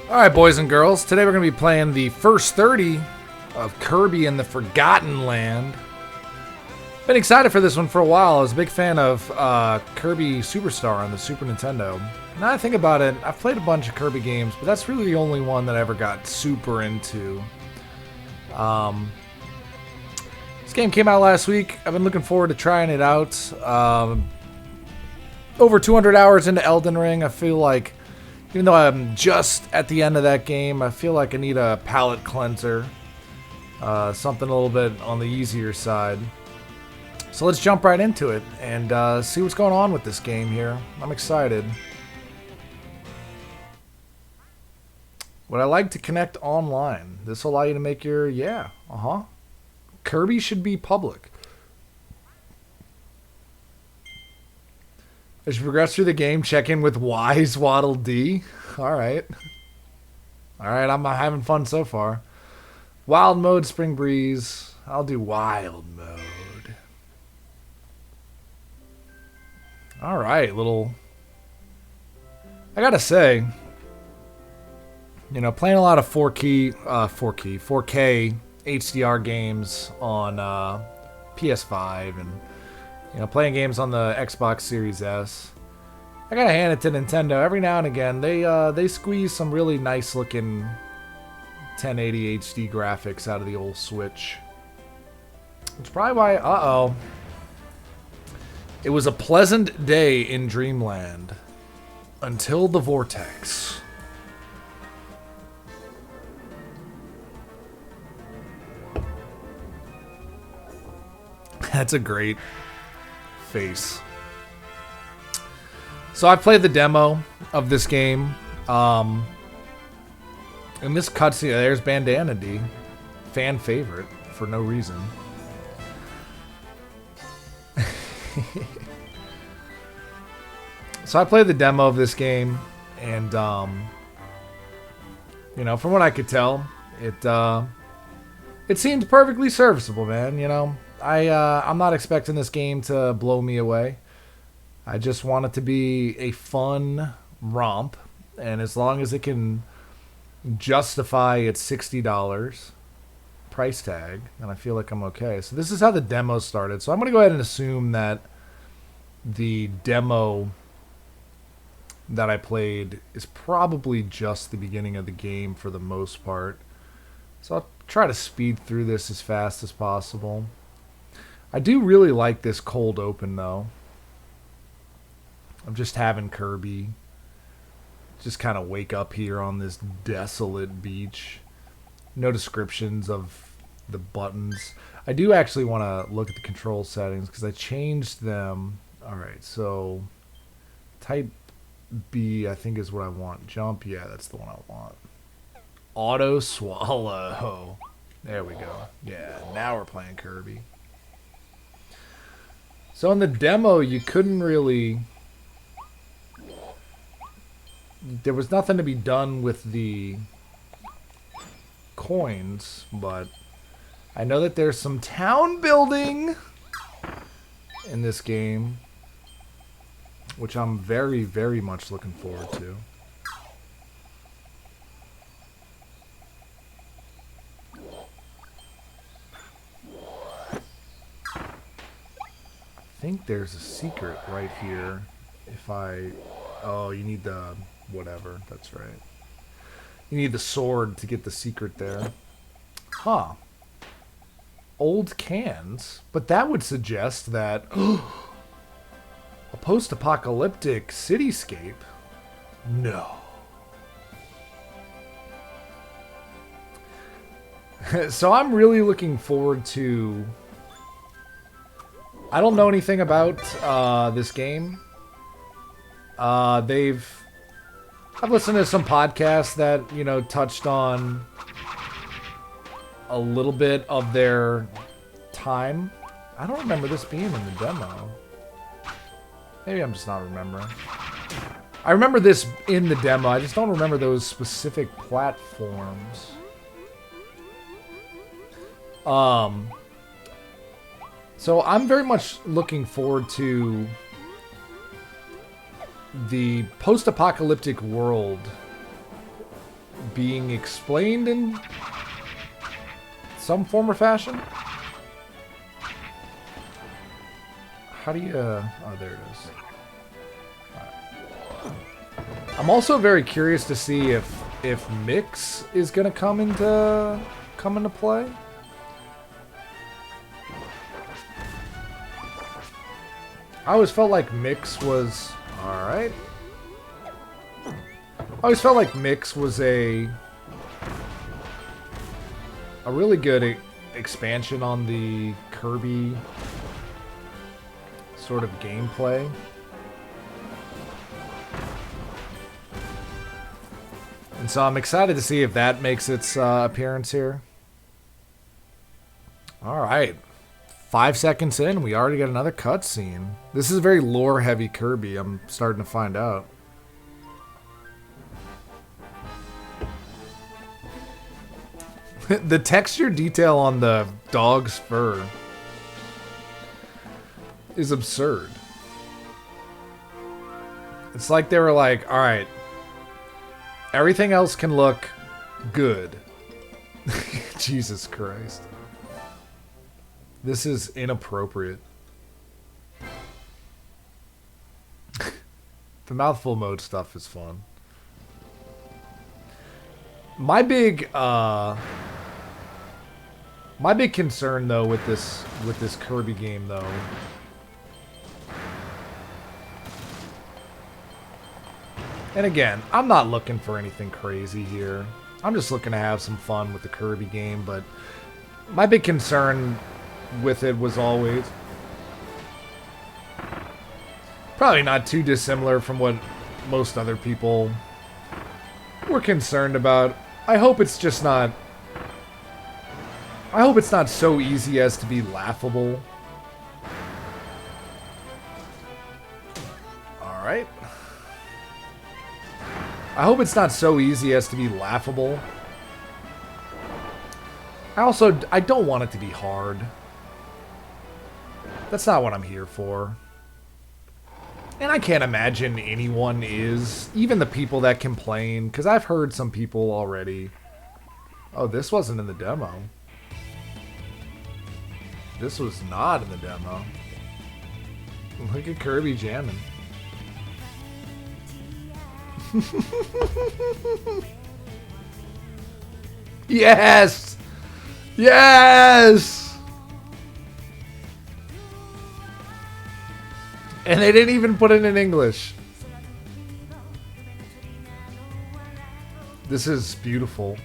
Alright, boys and girls, today we're going to be playing the first 30 of Kirby and the Forgotten Land. Been excited for this one for a while. I was a big fan of Kirby Superstar on the Super Nintendo. Now I think about it, I've played a bunch of Kirby games, but that's really the only one that I ever got super into. This game came out last week. I've been looking forward to trying it out. Over 200 hours into Elden Ring. I feel like, even though I'm just at the end of that game, I feel like I need a palate cleanser. Something a little bit on the easier side. So let's jump right into it and see what's going on with this game here. I'm excited. Would I like to connect online? This will allow you to make your... Kirby should be public. As you progress through the game, check in with Wise Waddle Dee. Alright. Alright, I'm having fun so far. Wild mode, Spring Breeze. I'll do wild mode. Alright, little... I gotta say, you know, playing a lot of 4K HDR games on PS5 and, you know, playing games on the Xbox Series S. I gotta hand it to Nintendo. Every now and again, they squeeze some really nice looking 1080 HD graphics out of the old Switch. It's probably why. It was a pleasant day in Dreamland until the vortex. That's a great face. So I played the demo of this game. In this cutscene, there's Bandana D. Fan favorite for no reason. So I played the demo of this game, and you know, from what I could tell, it seemed perfectly serviceable, man. You know, I'm not expecting this game to blow me away. I just want it to be a fun romp, and as long as it can justify its $60 price tag, then I feel like I'm okay. So this is how the demo started. So I'm going to go ahead and assume that the demo that I played is probably just the beginning of the game for the most part. So I'll try to speed through this as fast as possible. I do really like this cold open, though. I'm just having Kirby just kind of wake up here on this desolate beach. No descriptions of the buttons. I do actually want to look at the control settings because I changed them. Alright, so type B I think is what I want. Jump, yeah, that's the one I want. Auto swallow. There we go. Yeah, now we're playing Kirby. So in the demo, you couldn't really... There was nothing to be done with the coins, but I know that there's some town building in this game, which I'm very, very much looking forward to. I think there's a secret right here. If I... Oh, you need the... Whatever, that's right. You need the sword to get the secret there. Huh. Old cans? But that would suggest that... a post-apocalyptic cityscape? No. So I'm really looking forward to... I don't know anything about this game. I've listened to some podcasts that, you know, touched on a little bit of their time. I don't remember this being in the demo. Maybe I'm just not remembering. I remember this in the demo. I just don't remember those specific platforms. So I'm very much looking forward to the post-apocalyptic world being explained in some form or fashion. How do you... oh, there it is. Right. I'm also very curious to see if Mix is going to come into play. I always felt like Mix was... Alright. I always felt like Mix was a really good expansion on the Kirby sort of gameplay. And so I'm excited to see if that makes its appearance here. Alright. 5 seconds in, we already got another cutscene. This is a very lore-heavy Kirby, I'm starting to find out. The texture detail on the dog's fur is absurd. It's like they were like, alright, everything else can look good. Jesus Christ. This is inappropriate. The mouthful mode stuff is fun. My big concern though with this Kirby game though and again, I'm not looking for anything crazy here. I'm just looking to have some fun with the Kirby game, but my big concern with it was always probably not too dissimilar from what most other people were concerned about. I hope it's just not... I hope it's not so easy as to be laughable. Alright. I hope it's not so easy as to be laughable. I don't want it to be hard. That's not what I'm here for. And I can't imagine anyone is. Even the people that complain. Because I've heard some people already. Oh, this wasn't in the demo. This was not in the demo. Look at Kirby jamming. Yes! Yes! And they didn't even put it in English. This is beautiful.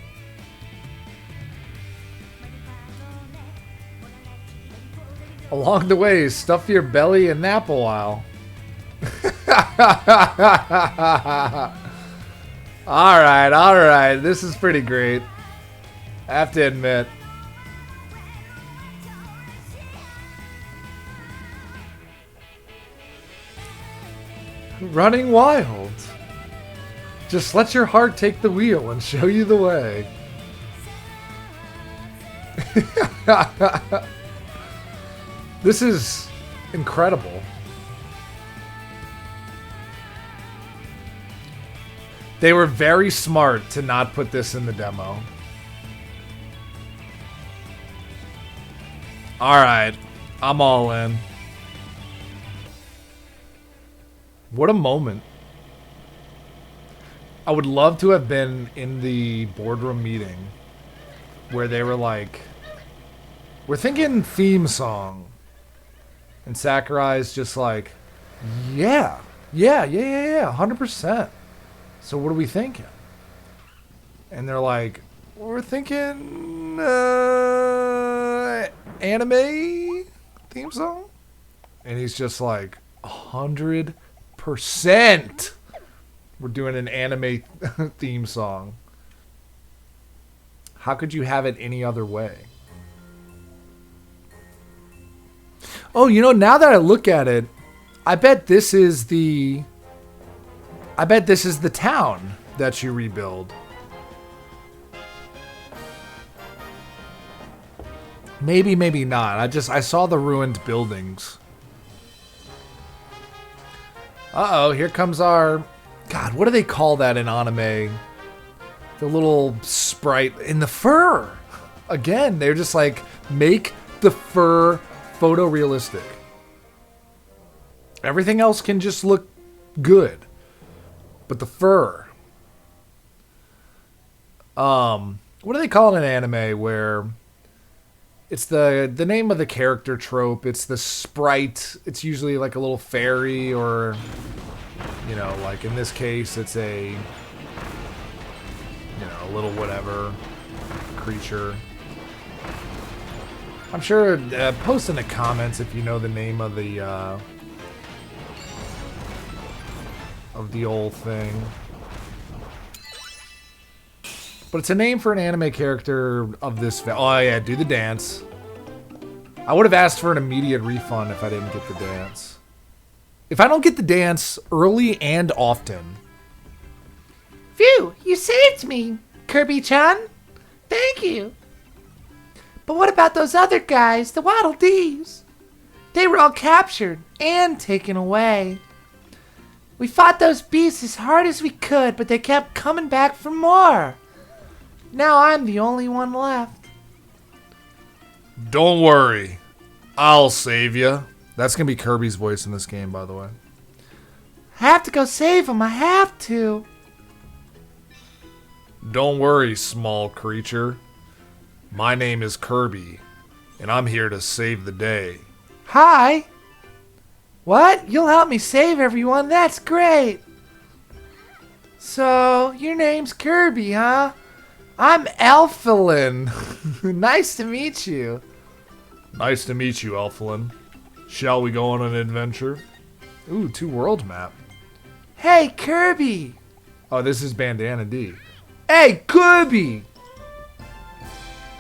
Along the way, stuff your belly and nap a while. Alright, alright. This is pretty great. I have to admit. Running wild. Just let your heart take the wheel and show you the way. This is incredible. They were very smart to not put this in the demo. Alright, I'm all in. What a moment. I would love to have been in the boardroom meeting where they were like, we're thinking theme song. And Sakurai's just like, yeah, 100%. So what are we thinking? And they're like, we're thinking anime theme song. And he's just like, 100%. We're doing an anime theme song. How could you have it any other way? Oh, you know, now that I look at it, I bet this is the town that you rebuild. Maybe, maybe not. I saw the ruined buildings. Uh-oh, here comes our... God, what do they call that in anime? The little sprite in the fur. Again, they're just like, make the fur photorealistic. Everything else can just look good. But the fur. What do they call it in anime where it's the name of the character trope, it's the sprite, it's usually like a little fairy or, you know, like in this case it's a, you know, a little whatever creature. I'm sure, post in the comments if you know the name of the old thing. But it's a name for an anime character of this. Oh yeah, do the dance. I would have asked for an immediate refund if I didn't get the dance. If I don't get the dance early and often. Phew, you saved me, Kirby-chan. Thank you. But what about those other guys, the Waddle Dees? They were all captured and taken away. We fought those beasts as hard as we could, but they kept coming back for more. Now I'm the only one left. Don't worry. I'll save you. That's going to be Kirby's voice in this game, by the way. I have to go save them. I have to. Don't worry, small creature. My name is Kirby, and I'm here to save the day. Hi. What? You'll help me save everyone? That's great. So, your name's Kirby, huh? I'm Alphalin. Nice to meet you. Nice to meet you, Alphalin. Shall we go on an adventure? Ooh, 2 world map. Hey, Kirby. Oh, this is Bandana D. Hey, Kirby.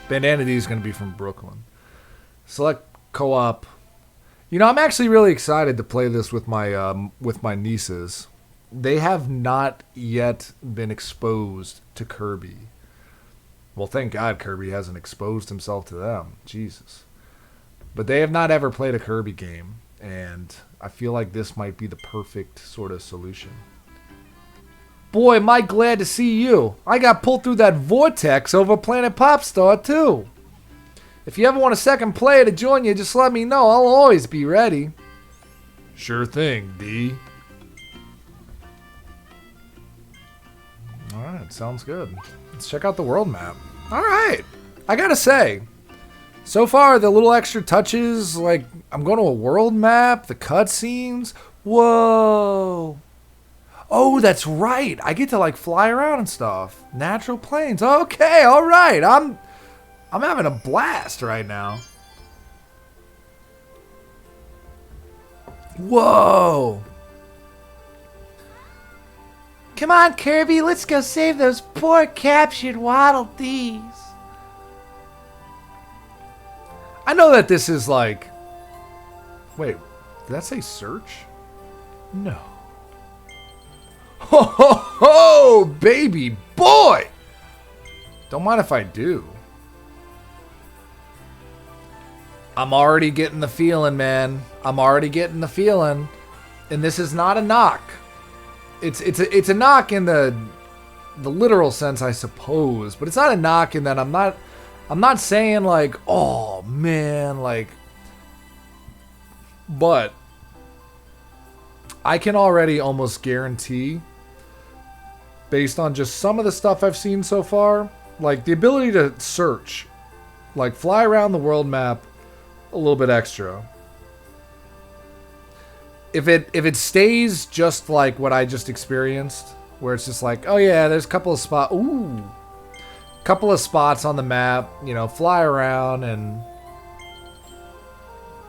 Bandana D is going to be from Brooklyn. Select co-op. You know, I'm actually really excited to play this with my nieces. They have not yet been exposed to Kirby. Well, thank God Kirby hasn't exposed himself to them. Jesus. But they have not ever played a Kirby game, and I feel like this might be the perfect sort of solution. Boy, am I glad to see you. I got pulled through that vortex over Planet Popstar, too. If you ever want a second player to join you, just let me know. I'll always be ready. Sure thing, D. Alright, sounds good. Let's check out the world map. Alright. I gotta say, so far the little extra touches, like I'm going to a world map, the cutscenes. Whoa. Oh, that's right. I get to like fly around and stuff. Natural planes. Okay, alright. I'm having a blast right now. Whoa. Come on, Kirby, let's go save those poor captured Waddle Dees. I know that this is like... Wait, did that say search? No. Ho ho ho, baby boy! Don't mind if I do. I'm already getting the feeling, man. I'm already getting the feeling. And this is not a knock. It's a knock in the literal sense, I suppose, but it's not a knock in that I'm not saying like, oh man, like, but I can already almost guarantee, based on just some of the stuff I've seen so far, like the ability to search, like fly around the world map a little bit extra. If it stays just like what I just experienced, where it's just like, oh yeah, there's a couple of spots, couple of spots on the map, you know, fly around and,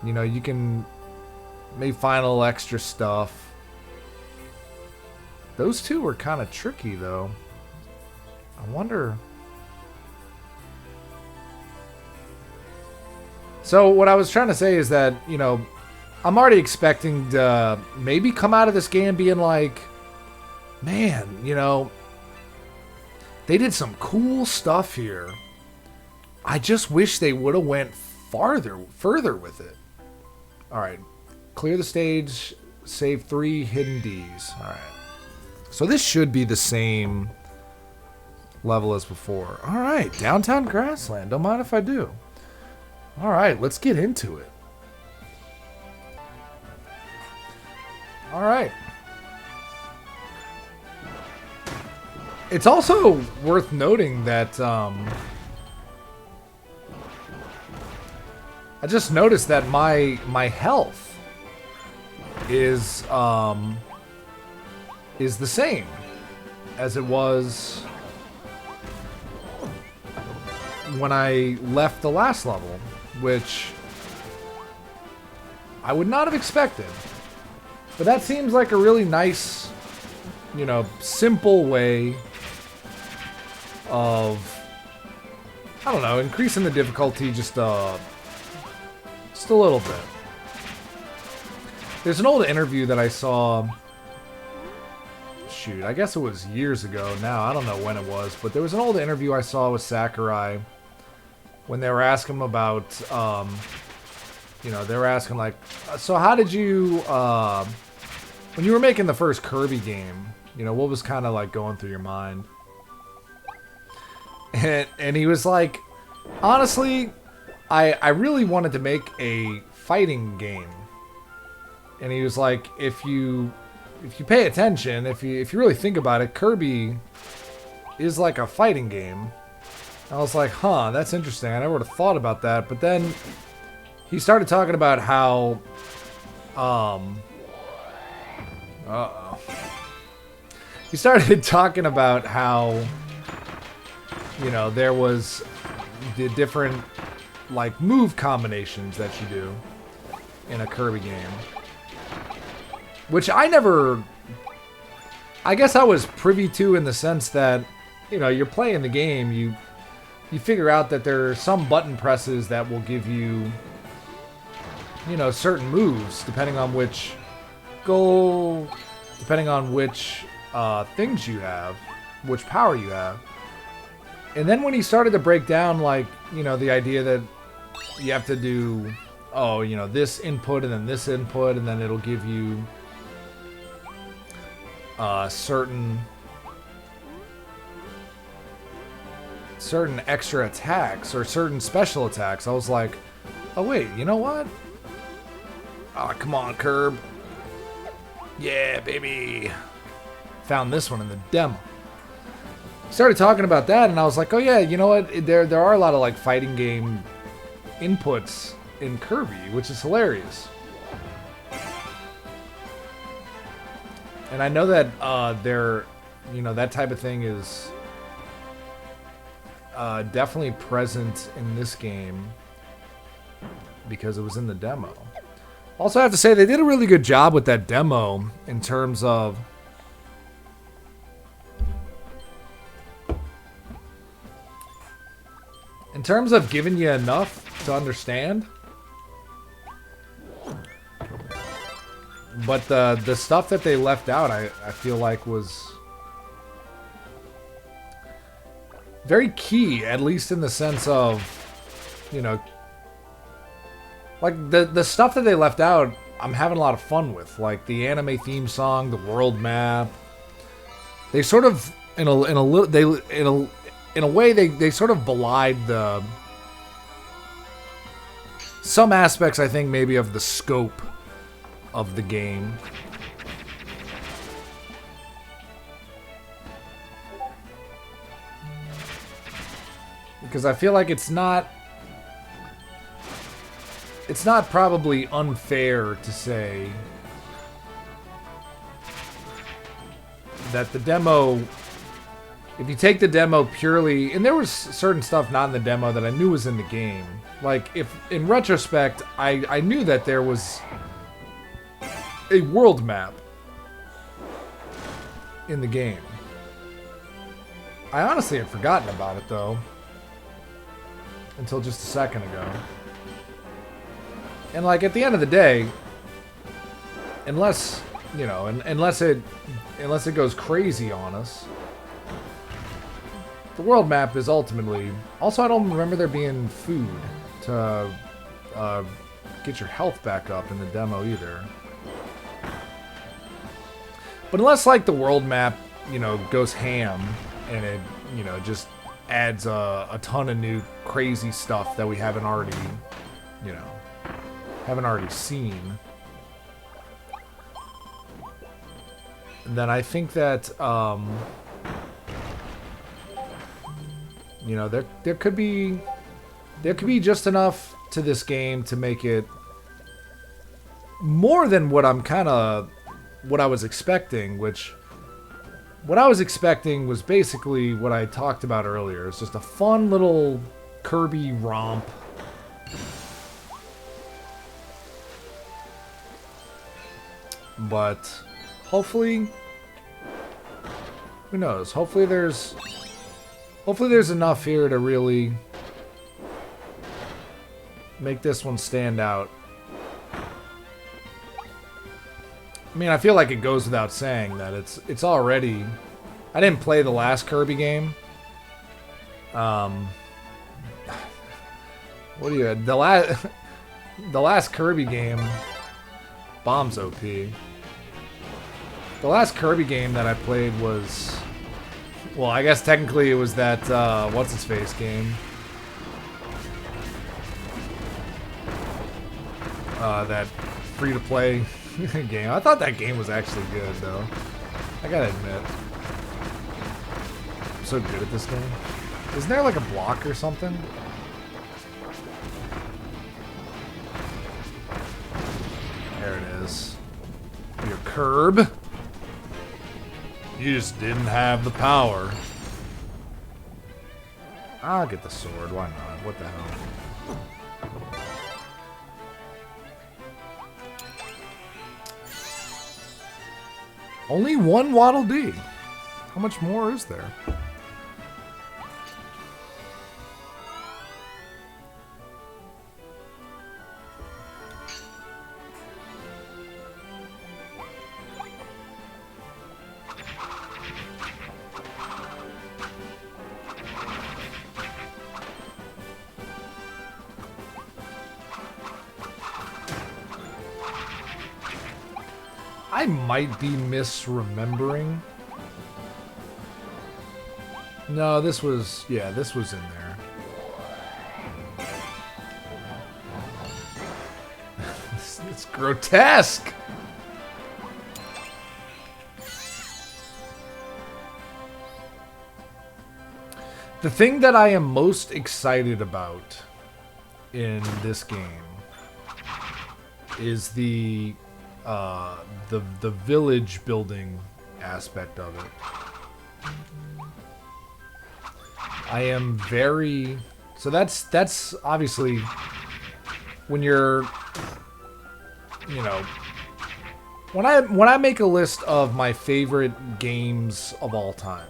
you know, you can maybe find a little extra stuff. Those two were kind of tricky though. I wonder. So what I was trying to say is that, you know, I'm already expecting to maybe come out of this game being like, man, you know, they did some cool stuff here. I just wish they would have went further with it. All right, clear the stage, save 3 hidden Ds. All right, so this should be the same level as before. All right, downtown grassland. Don't mind if I do. All right, let's get into it. All right. It's also worth noting that I just noticed that my health is the same as it was when I left the last level, which I would not have expected. But that seems like a really nice, you know, simple way of, I don't know, increasing the difficulty just a little bit. There's an old interview that I saw, shoot, I guess it was years ago now, I don't know when it was, but there was an old interview I saw with Sakurai when they were asking him about, you know, they were asking like, so how did you, when you were making the first Kirby game, you know, what was kind of like going through your mind? And he was like, honestly, I really wanted to make a fighting game. And he was like, if you pay attention, if you really think about it, Kirby is like a fighting game. I was like, huh, that's interesting. I never would have thought about that. But then he started talking about how, he started talking about how, you know, there was the different, like, move combinations that you do in a Kirby game. Which I guess I was privy to in the sense that, you know, you're playing the game, you figure out that there are some button presses that will give you, you know, certain moves depending on which goal, depending on which things you have, which power you have. And then when he started to break down, like, you know, the idea that you have to do, oh, you know, this input and then this input, and then it'll give you certain extra attacks or certain special attacks. I was like, oh wait, you know what? Oh, come on, Curb. Yeah, baby. Found this one in the demo. Started talking about that, and I was like, oh yeah, you know what? There are a lot of like fighting game inputs in Kirby, which is hilarious. And I know that you know, that type of thing is definitely present in this game because it was in the demo. Also, I have to say they did a really good job with that demo in terms of giving you enough to understand. But the stuff that they left out, I feel like was very key, at least in the sense of, you know, like the stuff that they left out, I'm having a lot of fun with, like the anime theme song, the world map. They sort of in a way they sort of belied some aspects, I think, maybe of the scope of the game. Because I feel like it's not probably unfair to say that the demo, if you take the demo purely, and there was certain stuff not in the demo that I knew was in the game. Like, if in retrospect, I knew that there was a world map in the game. I honestly had forgotten about it, though, until just a second ago. And, like, at the end of the day, unless, you know, unless it goes crazy on us, the world map is ultimately... Also, I don't remember there being food to get your health back up in the demo either. But unless, like, the world map, you know, goes ham and it, you know, just adds a ton of new crazy stuff that we haven't already, you know, seen. And then I think that, you know, there could be just enough to this game to make it more than what I was expecting, which what I was expecting was basically what I talked about earlier. It's just a fun little Kirby romp. But hopefully, who knows? Hopefully there's enough here to really make this one stand out. I mean, I feel like it goes without saying that it's already... I didn't play the last Kirby game. What do you... The last Kirby game... Bomb's OP. The last Kirby game that I played was... Well, I guess technically it was that, what's-his-face game. That free-to-play game. I thought that game was actually good, though. I gotta admit. I'm so good at this game. Isn't there like a block or something? There it is. Your curb. You just didn't have the power. I'll get the sword. Why not? What the hell? Only one Waddle Dee. How much more is there? I might be misremembering. No, this was... Yeah, this was in there. It's grotesque! The thing that I am most excited about in this game is the village building aspect of it. I am very... So that's obviously when you're, you know, when I make a list of my favorite games of all time,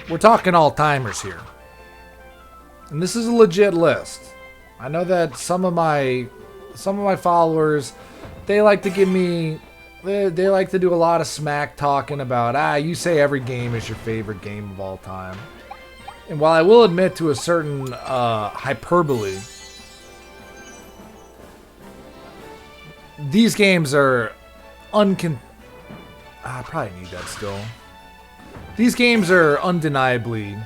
we're talking all-timers here. And this is a legit list. I know that some of my followers, they like to give me, they like to do a lot of smack talking about, you say every game is your favorite game of all time. And while I will admit to a certain hyperbole, these games are I probably need that still. These games are undeniably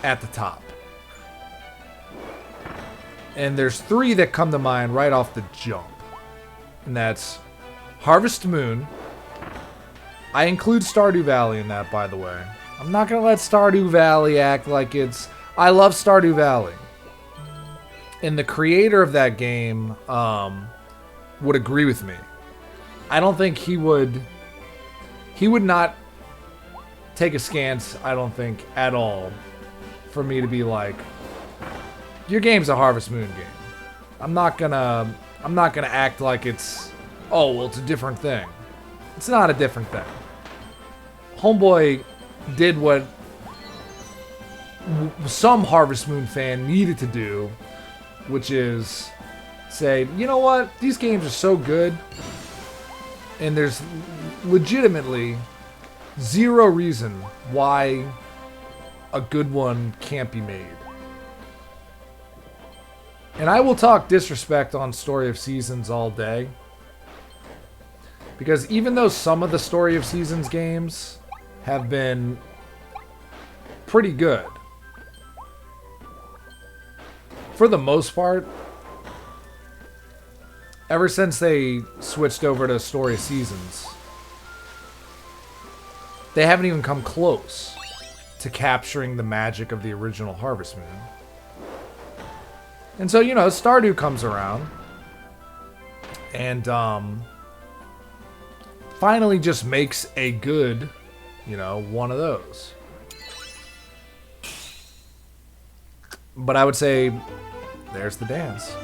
at the top. And there's three that come to mind right off the jump. And that's Harvest Moon. I include Stardew Valley in that, by the way. I'm not going to let Stardew Valley act like it's... I love Stardew Valley. And the creator of that game would agree with me. I don't think he would... He would not take a stance, I don't think, at all, for me to be like, your game's a Harvest Moon game. I'm not gonna act like it's, oh, well, it's a different thing. It's not a different thing. Homeboy did what some Harvest Moon fan needed to do, which is say, you know what? These games are so good, and there's legitimately zero reason why a good one can't be made. And I will talk disrespect on Story of Seasons all day. Because even though some of the Story of Seasons games have been pretty good, for the most part, ever since they switched over to Story of Seasons, they haven't even come close to capturing the magic of the original Harvest Moon. And so, you know, Stardew comes around and finally just makes a good, you know, one of those. But I would say, there's the dance.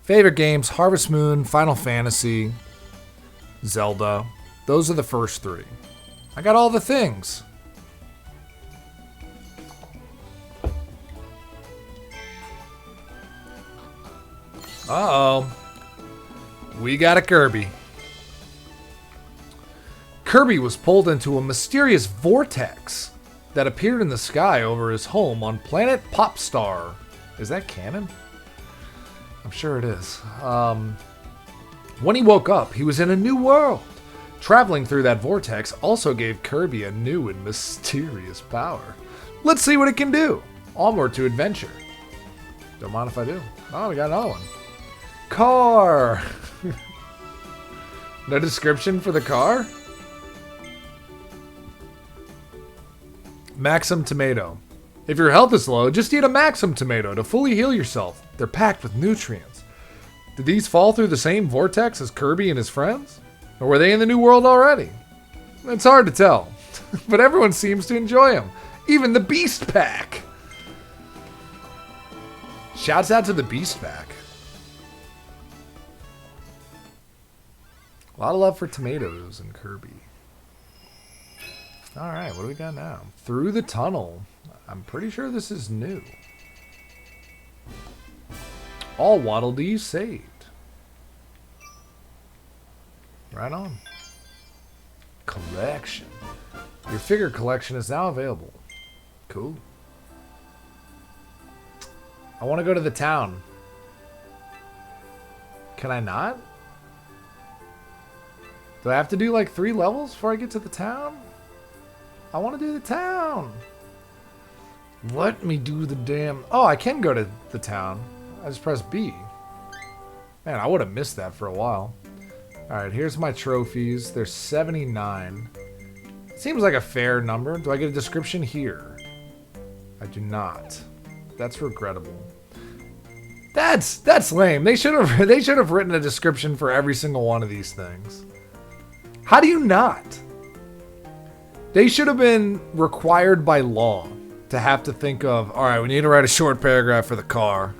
Favorite games, Harvest Moon, Final Fantasy, Zelda. Those are the first three. I got all the things. Uh-oh. We got a Kirby. Kirby was pulled into a mysterious vortex that appeared in the sky over his home on planet Popstar. Is that canon? I'm sure it is. When he woke up, he was in a new world. Traveling through that vortex also gave Kirby a new and mysterious power. Let's see what it can do. Onward to adventure. Don't mind if I do. Oh, we got another one. Car. No description for the car? Maxim tomato. If your health is low, just eat a Maxim tomato to fully heal yourself. They're packed with nutrients. Did these fall through the same vortex as Kirby and his friends? Or were they in the new world already? It's hard to tell. But everyone seems to enjoy them. Even the Beast Pack. Shouts out to the Beast Pack. A lot of love for tomatoes and Kirby. Alright, what do we got now? Through the tunnel. I'm pretty sure this is new. All Waddle Dees saved. Right on. Collection. Your figure collection is now available. Cool. I want to go to the town. Can I not? Do I have to do like 3 levels before I get to the town? I want to do the town. Let me do the damn... Oh, I can go to the town. I just press B. Man, I would have missed that for a while. Alright, here's my trophies. There's 79. Seems like a fair number. Do I get a description here? I do not. That's regrettable. That's lame. They should have written a description for every single one of these things. How do you not? They should have been required by law to have to think of, all right, we need to write a short paragraph for the car.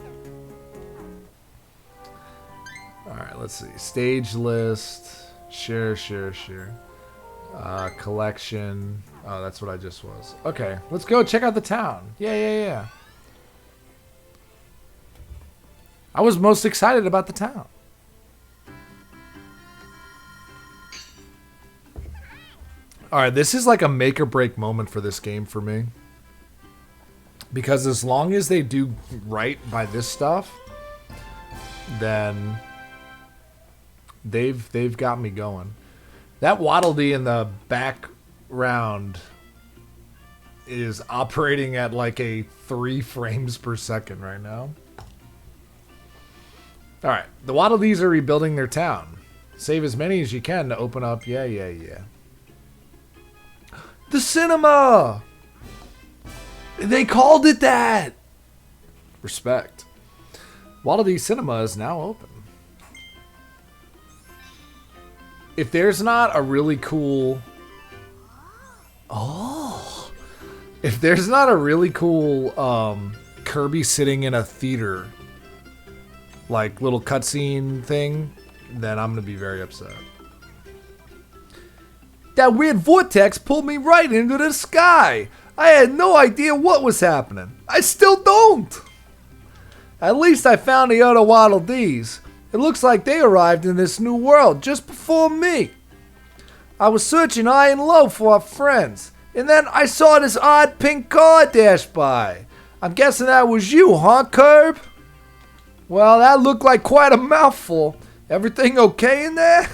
All right, let's see. Stage list. Share. Collection. Oh, that's what I just was. Okay, let's go check out the town. Yeah. I was most excited about the town. Alright, this is like a make or break moment for this game for me. Because as long as they do right by this stuff, then they've got me going. That Waddle Dee in the background is operating at like a 3 frames per second right now. Alright, the Waddle Dees are rebuilding their town. Save as many as you can to open up. Yeah. The cinema! They called it that! Respect. Waddle Dee Cinema is now open. If there's not a really cool... Oh! If there's not a really cool Kirby sitting in a theater, like little cutscene thing, then I'm gonna be very upset. That weird vortex pulled me right into the sky. I had no idea what was happening. I still don't. At least I found the other Waddle Dees. It looks like they arrived in this new world just before me. I was searching high and low for our friends, and then I saw this odd pink car dash by. I'm guessing that was you, huh, Kirb? Well, that looked like quite a mouthful. Everything okay in there?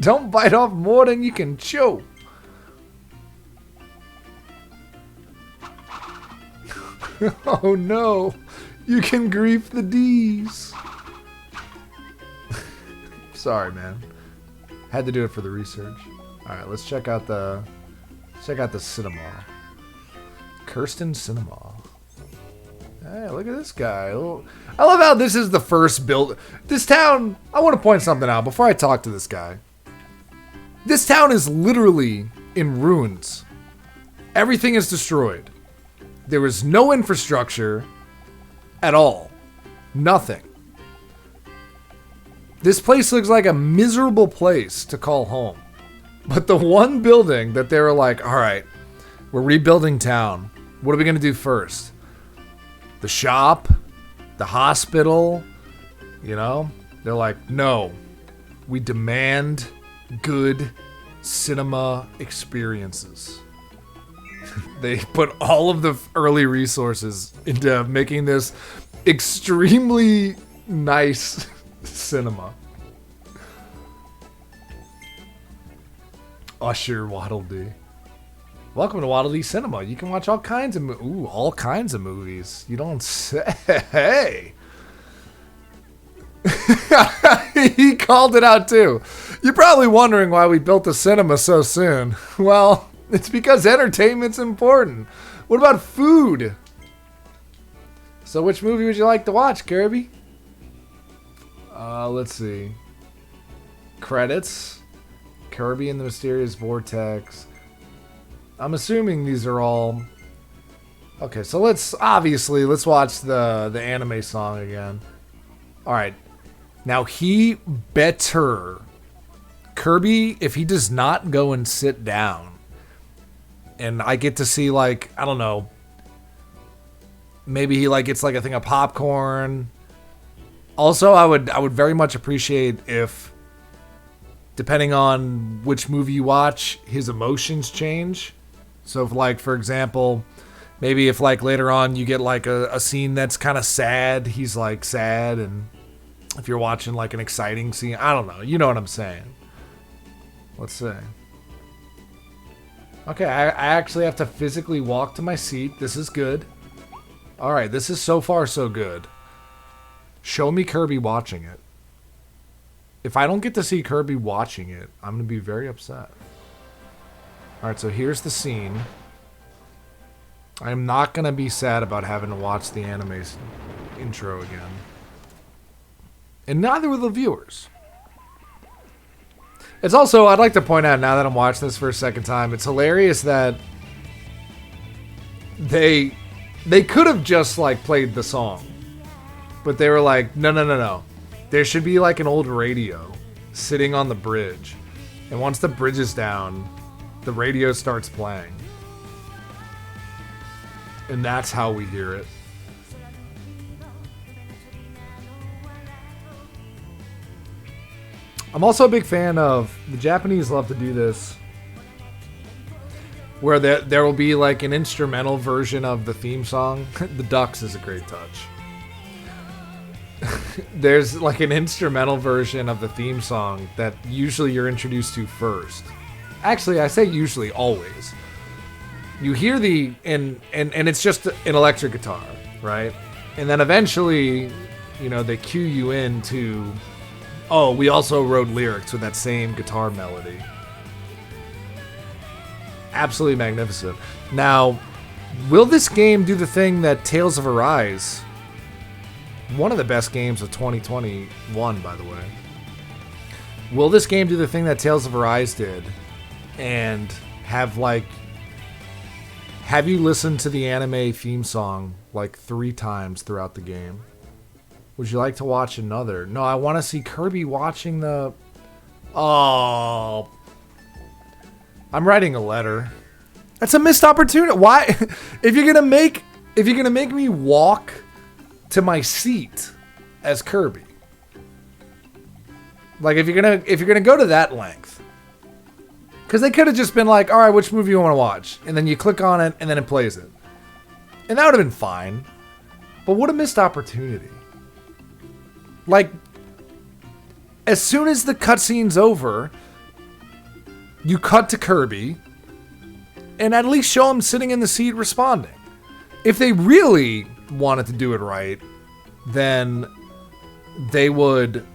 Don't bite off more than you can chew. Oh no, you can grief the D's. Sorry, man. Had to do it for the research. All right, let's check out the cinema. Kirsten Cinema. Hey, look at this guy. Oh, I love how this is the first build. This town, I want to point something out before I talk to this guy. This town is literally in ruins. Everything is destroyed. There is no infrastructure at all. Nothing. This place looks like a miserable place to call home. But the one building that they were like, all right, we're rebuilding town. What are we going to do first? The shop? The hospital? You know? They're like, no. We demand good cinema experiences. They put all of the early resources into making this extremely nice cinema. Usher Waddle Dee. Welcome to Waddle Dee Cinema. You can watch all kinds of all kinds of movies. You don't say. He called it out too. You're probably wondering why we built the cinema so soon. Well, it's because entertainment's important. What about food? So which movie would you like to watch, Kirby? Let's see. Credits. Kirby and the Mysterious Vortex. I'm assuming these are all... Okay, so let's watch the anime song again. Alright. Now he better... Kirby, if he does not go and sit down, and I get to see, like, I don't know, maybe he, like, gets, like, a thing of popcorn. Also, I would very much appreciate if, depending on which movie you watch, his emotions change. So, if, like, for example, maybe if, like, later on you get, like, a scene that's kind of sad, he's, like, sad, and if you're watching, like, an exciting scene, I don't know. You know what I'm saying. Let's see. Okay, I actually have to physically walk to my seat. This is good. Alright, this is so far so good. Show me Kirby watching it. If I don't get to see Kirby watching it, I'm going to be very upset. Alright, so here's the scene. I'm not going to be sad about having to watch the anime intro again. And neither will the viewers. It's also, I'd like to point out, now that I'm watching this for a second time, it's hilarious that they could have just, like, played the song. But they were like, no. There should be, like, an old radio sitting on the bridge. And once the bridge is down, the radio starts playing. And that's how we hear it. I'm also a big fan of, the Japanese love to do this, where there will be like an instrumental version of the theme song. The Ducks is a great touch. There's like an instrumental version of the theme song that usually you're introduced to first. Actually, I say usually, always. You hear and it's just an electric guitar, right? And then eventually, you know, they cue you into... Oh, we also wrote lyrics with that same guitar melody. Absolutely magnificent. Now, will this game do the thing that Tales of Arise, one of the best games of 2021, by the way, will this game do the thing that Tales of Arise did and have you listened to the anime theme song like 3 times throughout the game? Would you like to watch another? No, I want to see Kirby watching the... Oh. I'm writing a letter. That's a missed opportunity. Why? If you're gonna make me walk to my seat as Kirby, like if you're gonna go to that length, because they could have just been like, all right, which movie you want to watch, and then you click on it and then it plays it, and that would have been fine. But what a missed opportunity. Like, as soon as the cutscene's over, you cut to Kirby and at least show him sitting in the seat responding. If they really wanted to do it right, then they would,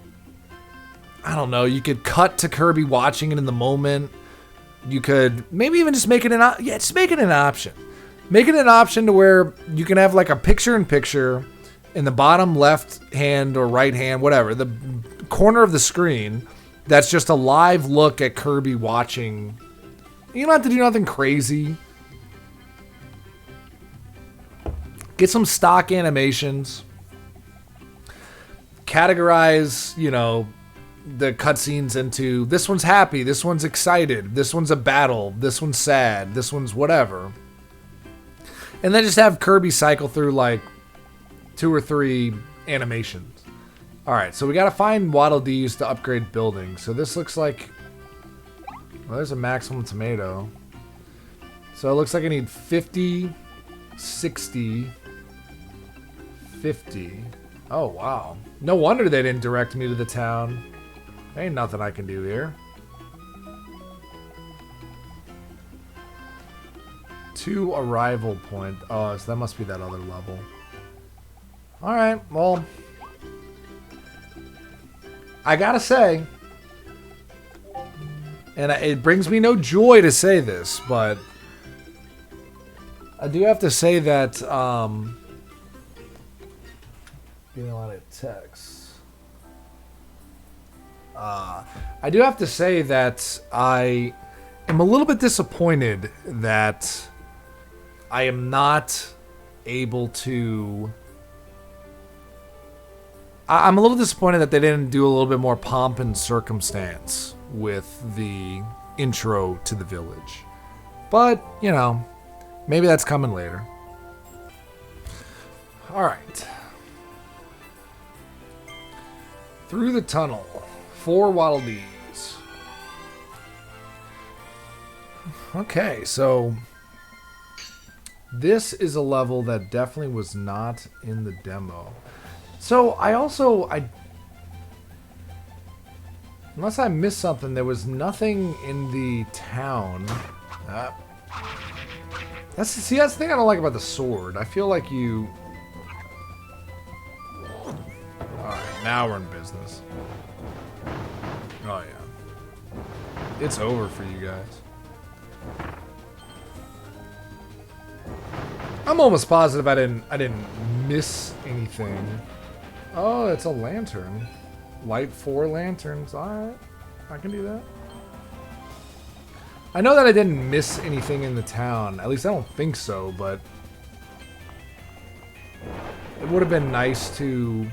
I don't know, you could cut to Kirby watching it in the moment. You could maybe even just make it just make it an option. Make it an option to where you can have like a picture-in-picture in the bottom left hand or right hand, whatever, the corner of the screen. That's just a live look at Kirby watching. You don't have to do nothing crazy. Get some stock animations. Categorize, you know, the cutscenes into this one's happy, this one's excited, this one's a battle, this one's sad, this one's whatever. And then just have Kirby cycle through like 2 or 3 animations. Alright, so we gotta find Waddle Dees to upgrade buildings. So this looks like, well, there's a maximum tomato. So it looks like I need 50, 60, 50. Oh, wow. No wonder they didn't direct me to the town. Ain't nothing I can do here. 2 arrival point. Oh, so that must be that other level. Alright, well, I gotta say, and it brings me no joy to say this, but I do have to say that, getting a lot of texts. I do have to say that I am a little bit disappointed that I am not able to... I'm a little disappointed that they didn't do a little bit more pomp and circumstance with the intro to the village. But, you know, maybe that's coming later. Alright. Through the tunnel. 4 Waddle Dees. Okay, so this is a level that definitely was not in the demo. So unless I missed something, there was nothing in the town. That's the thing I don't like about the sword. I feel like you... Alright, now we're in business. Oh yeah. It's over for you guys. I'm almost positive I didn't miss anything. Oh, it's a lantern. Light 4 lanterns. Alright. I can do that. I know that I didn't miss anything in the town. At least I don't think so, but it would have been nice to...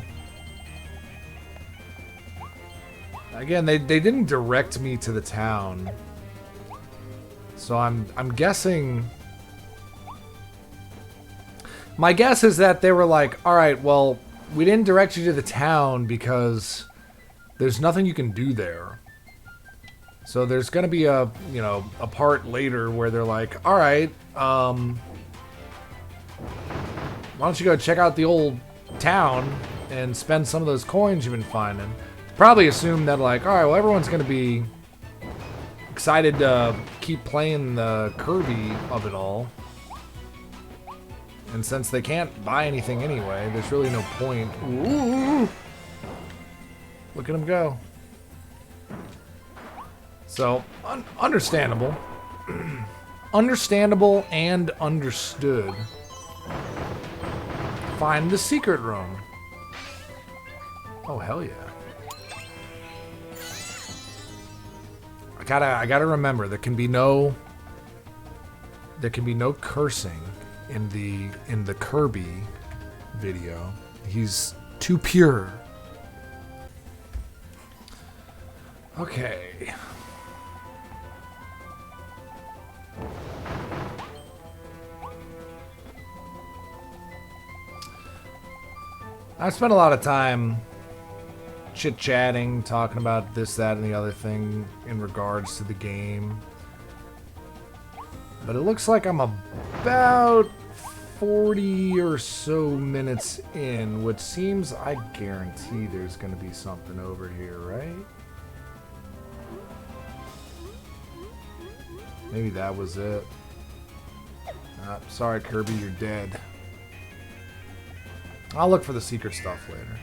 Again, they didn't direct me to the town. So I'm guessing... My guess is that they were like, alright, well, we didn't direct you to the town because there's nothing you can do there. So there's going to be a, you know, a part later where they're like, alright, why don't you go check out the old town and spend some of those coins you've been finding. Probably assume that like, alright, well everyone's going to be excited to keep playing the Kirby of it all. And since they can't buy anything anyway, there's really no point. Ooh. Look at them go. So, understandable. Understandable and understood. Find the secret room. Oh, hell yeah. I gotta remember, there can be no cursing in the Kirby video. He's too pure. Okay. I spent a lot of time chit-chatting, talking about this, that, and the other thing in regards to the game. But it looks like I'm about 40 or so minutes in, which seems, I guarantee there's going to be something over here, right? Maybe that was it. Sorry, Kirby, you're dead. I'll look for the secret stuff later.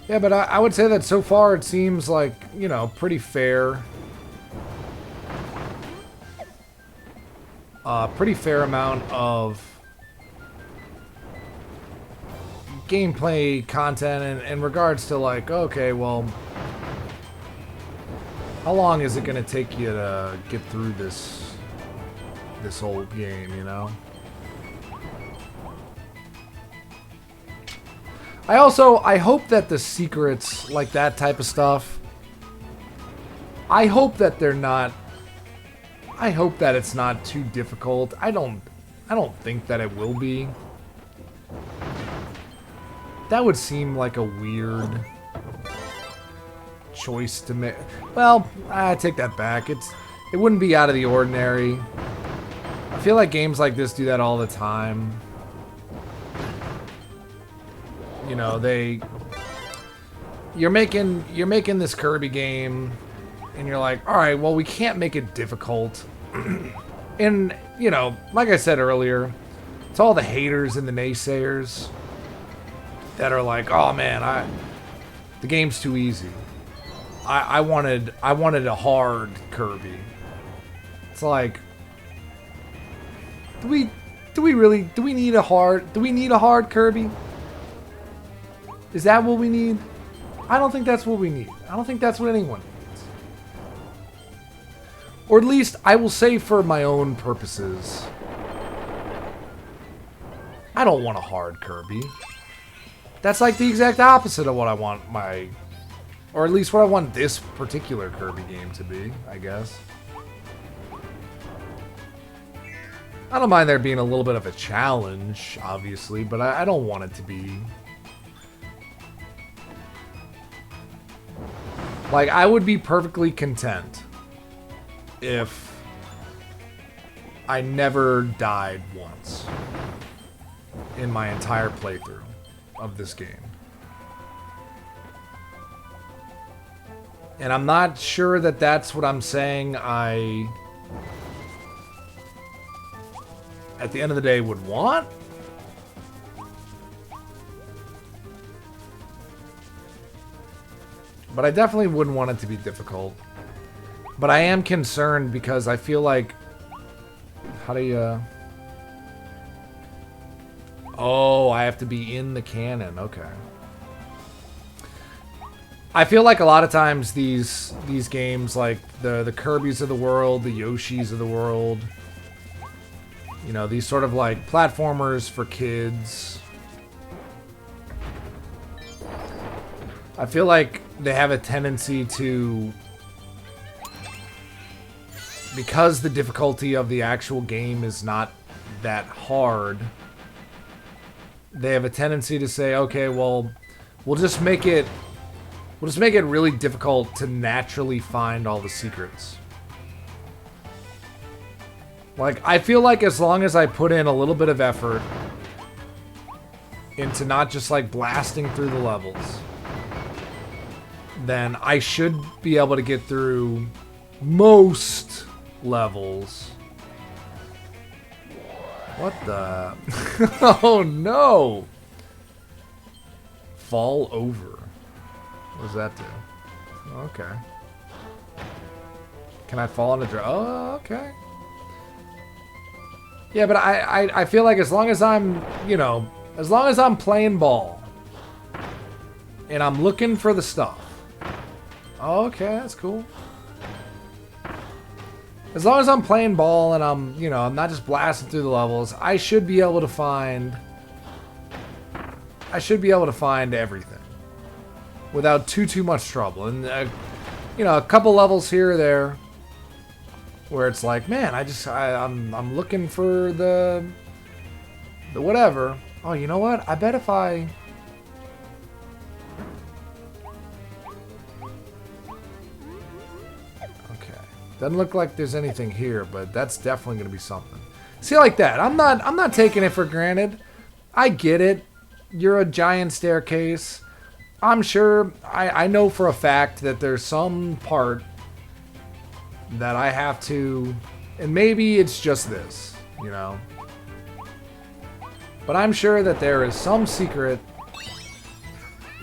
Yeah, but I would say that so far it seems like, you know, pretty fair. Pretty fair amount of gameplay content in regards to like, okay, well, how long is it going to take you to get through this whole game, you know? I hope that the secrets, like that type of stuff, I hope that it's not too difficult. I don't think that it will be. That would seem like a weird choice to make. Well, I take that back. It wouldn't be out of the ordinary. I feel like games like this do that all the time. You know, you're making this Kirby game, and you're like, all right, well, we can't make it difficult. And you know, like I said earlier, it's all the haters and the naysayers that are like, oh man, the game's too easy. I wanted a hard Kirby. It's like, do we need a hard Kirby? Is that what we need? I don't think that's what we need. I don't think that's what anyone needs. Or at least, I will say for my own purposes, I don't want a hard Kirby. That's like the exact opposite of what I want or at least what I want this particular Kirby game to be, I guess. I don't mind there being a little bit of a challenge, obviously, but I don't want it to be... Like, I would be perfectly content if I never died once in my entire playthrough of this game. And I'm not sure that that's what I'm saying at the end of the day, would want. But I definitely wouldn't want it to be difficult. But I am concerned because I feel like... How do you... Oh, I have to be in the canon. Okay. I feel like a lot of times these games, like the Kirbys of the world, the Yoshis of the world, you know, these sort of like platformers for kids, I feel like they have a tendency to, because the difficulty of the actual game is not that hard, they have a tendency to say, okay, well, we'll just make it really difficult to naturally find all the secrets. Like, I feel like as long as I put in a little bit of effort into not just like blasting through the levels, then I should be able to get through most levels. What the? Oh no! Fall over. What does that do? Okay. Can I fall on a draw? Oh, okay. Yeah, but I feel like as long as I'm, you know, as long as I'm playing ball and I'm looking for the stuff. Okay, that's cool. As long as I'm playing ball and I'm, you know, I'm not just blasting through the levels, I should be able to find everything without too much trouble. And you know, a couple levels here or there where it's like, man, I'm looking for the whatever. Oh, you know what? I bet if I... Okay. Doesn't look like there's anything here, but that's definitely going to be something. See, like that. I'm not taking it for granted. I get it. You're a giant staircase. I'm sure, I know for a fact that there's some part that I have to, and maybe it's just this, you know. But I'm sure that there is some secret.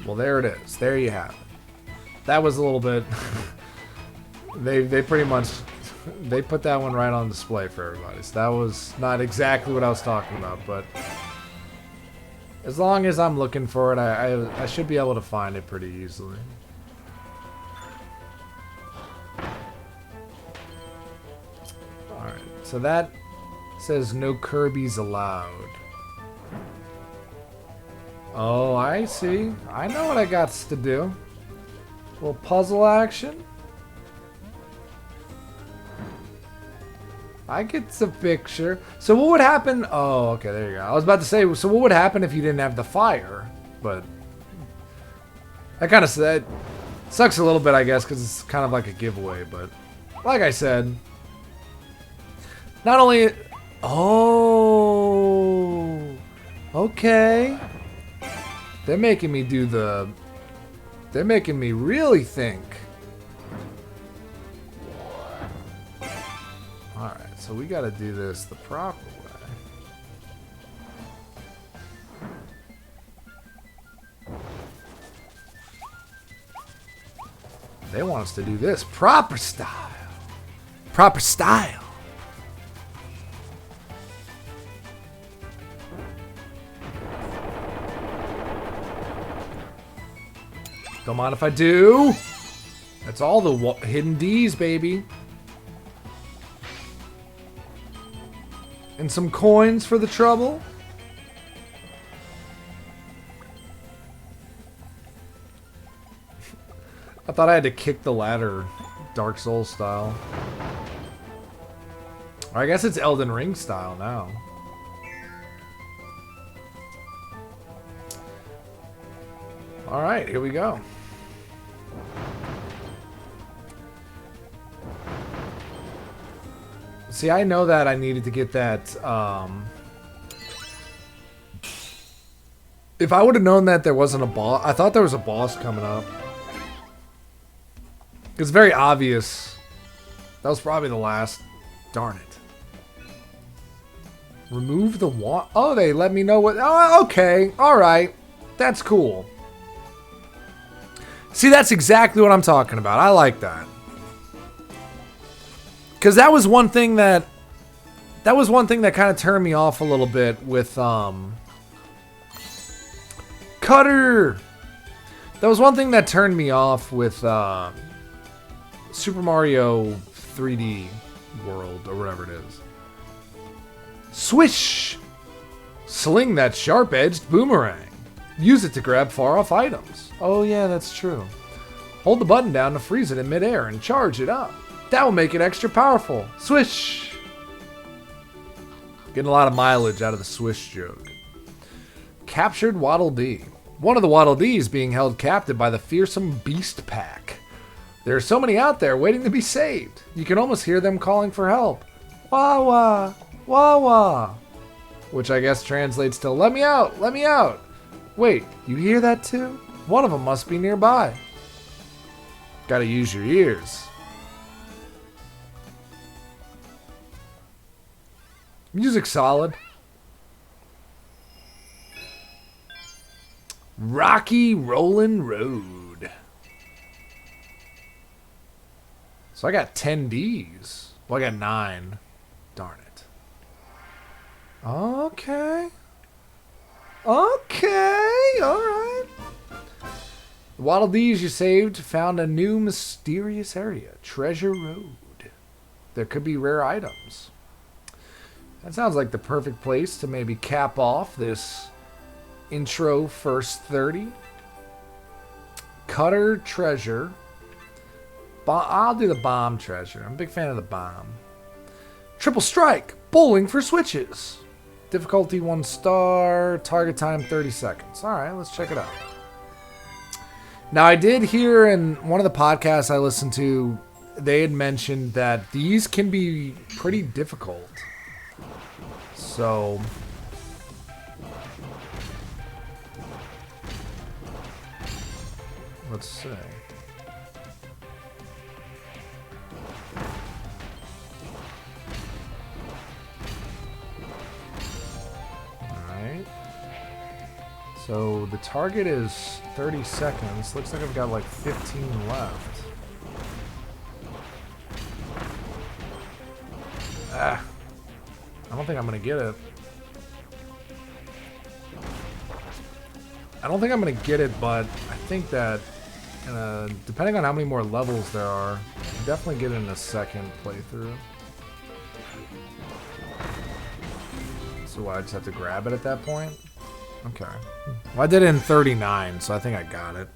Well, there it is. There you have it. That was a little bit. they pretty much they put that one right on display for everybody. So that was not exactly what I was talking about, but as long as I'm looking for it, I should be able to find it pretty easily. Alright, so that says no Kirby's allowed. Oh, I see. I know what I got to do. A little puzzle action. I get the picture. So what would happen? Oh, okay, there you go. I was about to say, so what would happen if you didn't have the fire? But that kind of sucks a little bit, I guess, because it's kind of like a giveaway. But like I said, not only... Oh, okay. They're making me do the... They're making me really think. Alright, so we gotta do this the proper way. They want us to do this proper style. Proper style. Don't mind if I do. That's all the hidden D's, baby. And some coins for the trouble. I thought I had to kick the ladder Dark Souls style. Or I guess it's Elden Ring style now. Alright, here we go. See, I know that I needed to get that, if I would have known that there wasn't a boss, I thought there was a boss coming up. It's very obvious. That was probably the last. Darn it. Remove the wand. Oh, they let me know what. Oh, okay. Alright. That's cool. See, that's exactly what I'm talking about. I like that. Because that was one thing that kind of turned me off a little bit with Cutter. That was one thing that turned me off with Super Mario 3D World or whatever it is. Swish! Sling that sharp-edged boomerang. Use it to grab far-off items. Oh yeah, that's true. Hold the button down to freeze it in midair and charge it up. That will make it extra powerful. Swish! Getting a lot of mileage out of the swish joke. Captured Waddle Dee. One of the Waddle Dees being held captive by the fearsome Beast Pack. There are so many out there waiting to be saved. You can almost hear them calling for help. Wah wah! Wah wah! Which I guess translates to, let me out! Let me out! Wait, you hear that too? One of them must be nearby. Gotta use your ears. Music solid. Rocky Rollin' Road. So I got 10 Ds. Well, I got 9. Darn it. Okay. Okay. Alright. The Waddle Dees you saved found a new mysterious area. Treasure Road. There could be rare items. That sounds like the perfect place to maybe cap off this intro first 30. Cutter treasure. I'll do the bomb treasure. I'm a big fan of the bomb. Triple strike. Bowling for switches. Difficulty 1 star. Target time 30 seconds. Alright, let's check it out. Now I did hear in one of the podcasts I listened to, they had mentioned that these can be pretty difficult. So Let's see. Alright. So the target is 30 seconds. Looks like I've got like 15 left. Ah. I don't think I'm going to get it. I don't think I'm going to get it, but I think that depending on how many more levels there are, I can definitely get it in a second playthrough. So I just have to grab it at that point? Okay. Well, I did it in 39, so I think I got it.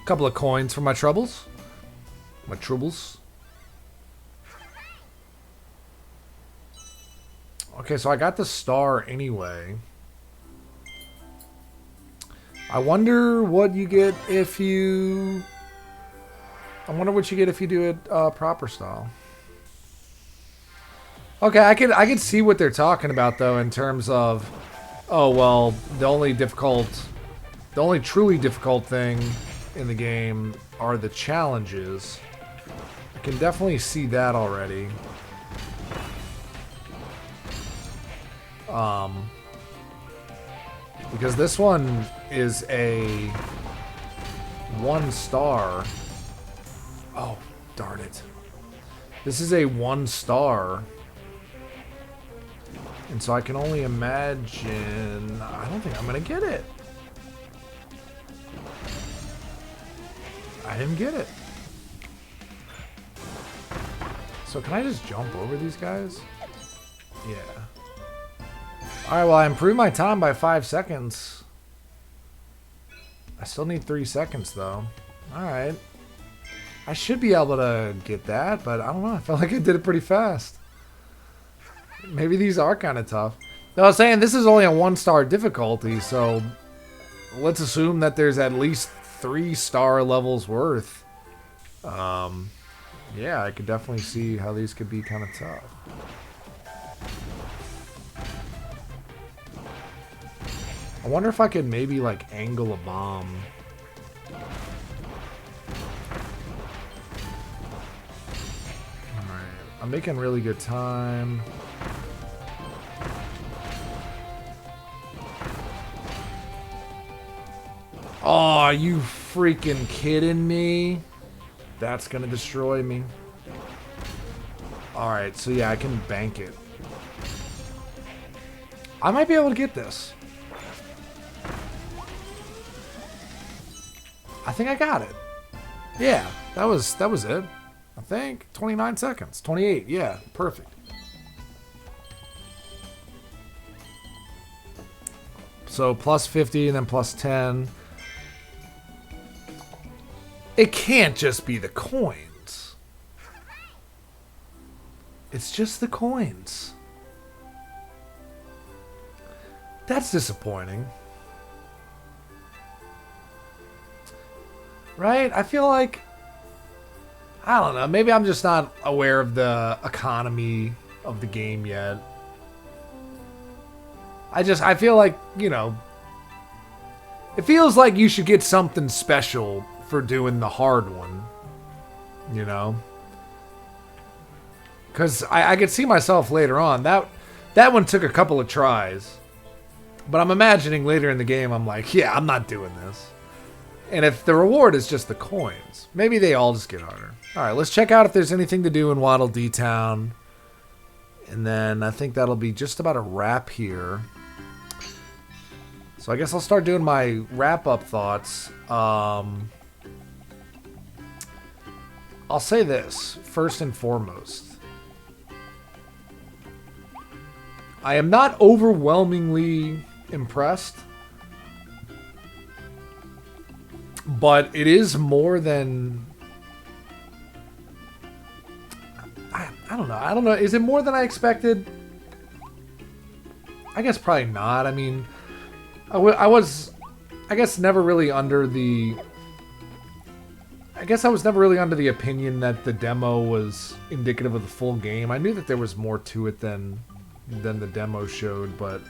Couple of coins for my troubles. My troubles. Okay, so I got the star anyway. I wonder what you get if you... I wonder what you get if you do it proper style. Okay, I could see what they're talking about though in terms of, oh well, the only truly difficult thing in the game are the challenges. I can definitely see that already. Because this one is a 1 star. Oh, darn it. This is a 1 star. And so I can only imagine... I don't think I'm going to get it. I didn't get it. So can I just jump over these guys? Yeah. Alright, well I improved my time by 5 seconds. I still need 3 seconds though. Alright. I should be able to get that, but I don't know. I felt like I did it pretty fast. Maybe these are kind of tough. No, I was saying this is only a 1-star difficulty, so let's assume that there's at least 3-star levels worth. Yeah, I could definitely see how these could be kind of tough. I wonder if I could maybe like angle a bomb. Alright, I'm making really good time. Oh, are you freaking kidding me? That's gonna destroy me. Alright, so yeah, I can bank it. I might be able to get this. I think I got it. Yeah, that was it. I think 29 seconds, 28. Yeah, perfect. So plus 50 and then plus 10. It can't just be the coins. It's just the coins. That's disappointing. Right? I feel like... I don't know. Maybe I'm just not aware of the economy of the game yet. I feel like, you know... It feels like you should get something special for doing the hard one. You know? Because I could see myself later on. That one took a couple of tries. But I'm imagining later in the game, I'm like, yeah, I'm not doing this. And if the reward is just the coins, maybe they all just get harder. Alright, let's check out if there's anything to do in Waddle Dee Town. And then I think that'll be just about a wrap here. So I guess I'll start doing my wrap-up thoughts. I'll say this, first and foremost. I am not overwhelmingly impressed. But it is more than... I don't know. I don't know. Is it more than I expected? I guess probably not. I mean, I was, I guess, never really under the... I guess I was never really under the opinion that the demo was indicative of the full game. I knew that there was more to it than the demo showed, but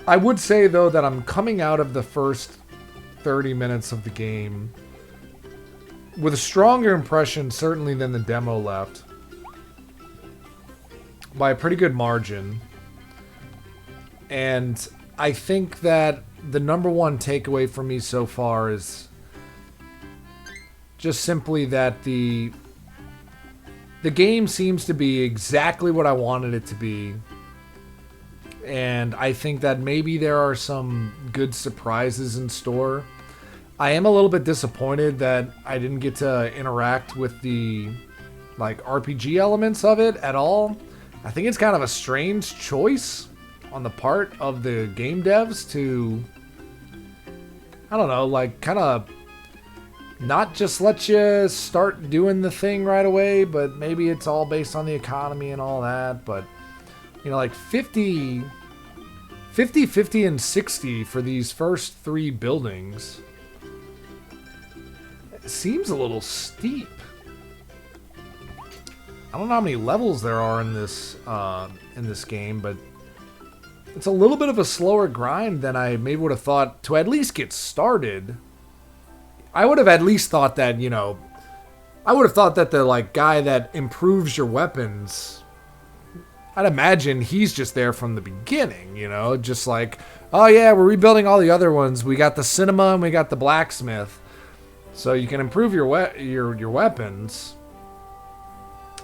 I would say, though, that I'm coming out of the first 30 minutes of the game with a stronger impression, certainly, than the demo left. By a pretty good margin. And I think that the number one takeaway for me so far is just simply that the game seems to be exactly what I wanted it to be. And I think that maybe there are some good surprises in store. I am a little bit disappointed that I didn't get to interact with the like RPG elements of it at all. I think it's kind of a strange choice on the part of the game devs to, I don't know, like kind of not just let you start doing the thing right away, but maybe it's all based on the economy and all that. But, you know, like 50, 50, and 60 for these first 3 buildings. It seems a little steep. I don't know how many levels there are in this game, but it's a little bit of a slower grind than I maybe would have thought to at least get started. I would have at least thought that, you know, I would have thought that the like guy that improves your weapons, I'd imagine he's just there from the beginning, you know, just like, oh yeah, we're rebuilding all the other ones. We got the cinema and we got the blacksmith, so you can improve your weapons.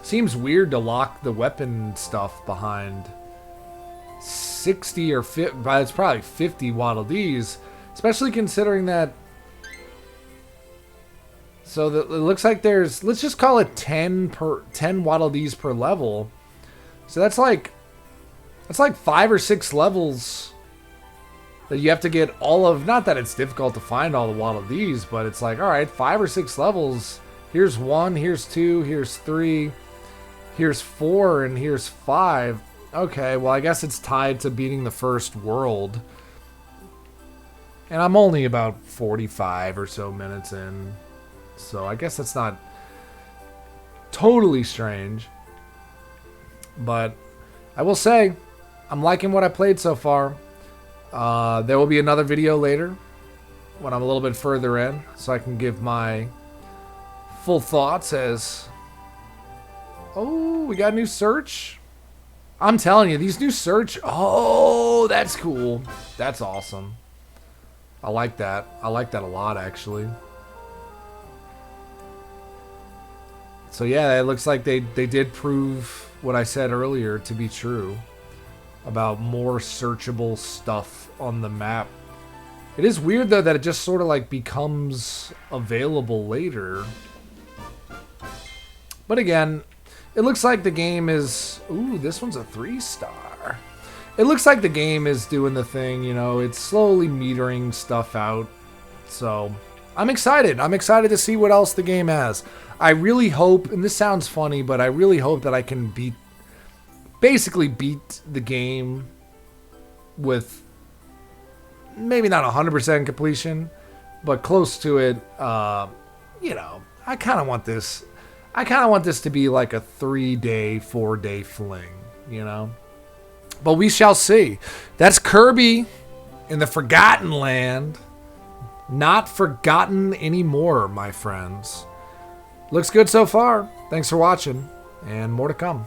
Seems weird to lock the weapon stuff behind 60 or 50, but it's probably 50 Waddle Dees, especially considering that. So it looks like there's, let's just call it 10 Waddle Dees per level. So that's like 5 or 6 levels that you have to get all of. Not that it's difficult to find all the Waddle Dees, but it's like, all right, 5 or 6 levels. Here's 1, here's 2, here's 3, here's 4, and here's 5. Okay, well, I guess it's tied to beating the first world. And I'm only about 45 or so minutes in. So I guess that's not totally strange. But I will say, I'm liking what I played so far. There will be another video later when I'm a little bit further in, so I can give my full thoughts as... Oh, we got a new search. I'm telling you, these new search... Oh, that's cool. That's awesome. I like that. I like that a lot, actually. So yeah, it looks like they did prove what I said earlier to be true about more searchable stuff on the map. It is weird though that it just sort of like becomes available later. But again, it looks like the game is... Ooh, this one's a 3-star. It looks like the game is doing the thing, you know, it's slowly metering stuff out. So I'm excited. I'm excited to see what else the game has. I really hope, and this sounds funny, but I really hope that I can basically beat the game with maybe not 100% completion, but close to it. You know, I kind of want this to be like a 3-day, 4-day fling, you know? But we shall see. That's Kirby in the Forgotten Land. Not forgotten anymore, my friends. Looks good so far. Thanks for watching, and more to come.